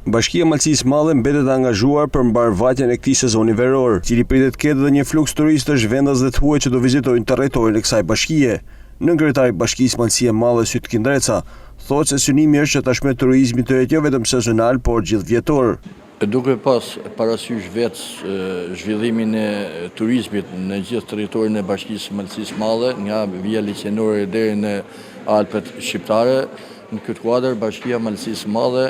Bashkia e Malësisë Madhe mbetet e angazhuar për mbarvajtjen e këtij sezoni veror, i cili pritet ketë edhe një fluks turistësh vendas dhe të huaj që do vizitojnë territorin e kësaj bashkie. Nënkryetari i Bashkisë Malësie Madhe Sytkin Dreca thotë se synimi është që tashmë turizmi të jetë jo vetëm sezonal, por gjithvjetor. Duke pas parasysh vetë zhvillimin e turizmit në gjithë territorin e Bashkisë Malësisë Madhe, nga vija liçenore deri në Alpet shqiptare, në këtë kuadër Bashkia Malësisë Madhe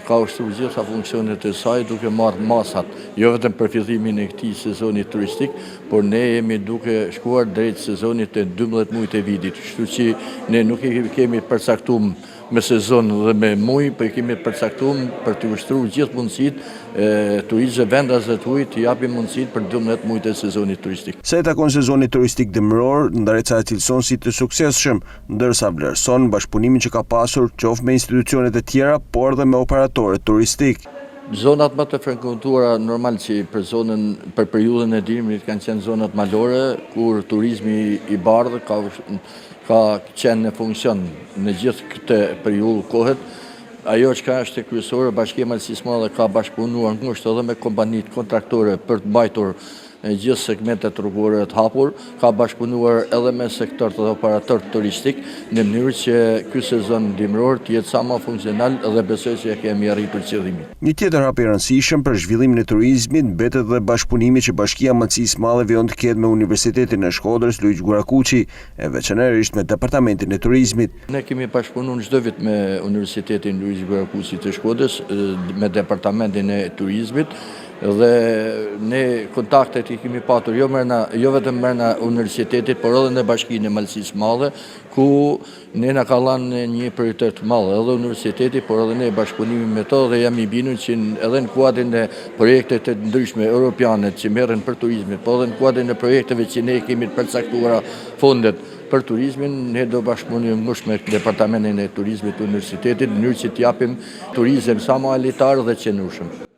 ka ushtruar gjitha funksionet e saj duke marrë masat, jo vetëm për fillimin e këtij sezoni turistik, por ne jemi duke shkuar drejt sezonit të 12 muajt e vitit. Kështu që ne nuk e kemi përcaktuar me sezon dhe me muaj, por kemi përcaktuar për të ushtruar gjithë mundësitë turistëve vendas dhe të huaj të japim mundësitë për 12 muajt e sezonit turistik. Sa i takon sezonit turistik dimëror, Dreca e cilëson si të suksesshëm, ndërsa vlerëson bashkëpunimin që ka pasur qoftë me institucionet e tjera, por edhe me operatorët turistik. Zonat më të frekuentuara normal që për periudhën e dimrit kanë qenë zonat malore, kur turizmi i bardhë ka qenë në funksion në gjithë këtë periudhë kohët. Ajo që është kryesore, Bashkia e Malësisë Madhe ka bashkëpunuar ngushtë edhe me kompanitë kontraktore për të mbajtur gjithë segmentet rrugore të hapur, ka bashkëpunuar edhe me sektor të operator turistik në mënyrë që ky sezon dimror të jetë sa më funksional dhe besoj se kemi arritur qëllimin. Një tjetër hap i rëndësishëm për zhvillimin e turizmit mbetet dhe bashkëpunimi që Bashkia e Malësisë Madhe vjen të ketë me Universitetin e Shkodrës Luiq Gurakuqi, e veçanërisht me Departamentin e Turizmit. Ne kemi bashkëpunuar çdo vit me Universitetin Luiq Gurakuqi të Shkodrës, me Departamentin e Turizmit, dhe ne kontaktet i kemi patur jo vetëm brenda universitetit, por edhe në Bashkinë e Malësisë Madhe, ku ne na ka dhënë një prioritet të madh edhe universiteti, por edhe ne bashkëpunimi me to, dhe jam i bindur që edhe në kuadrin e projekteve të ndryshme europiane që merren për turizmin, po edhe në kuadrin e projekteve që ne kemi të përcaktuara fondet për turizmin, ne do bashkëpunojmë ngushtë me Departamentin e Turizmit të universitetit në mënyrë që të japim turizëm sa më elitar dhe qëndrueshëm.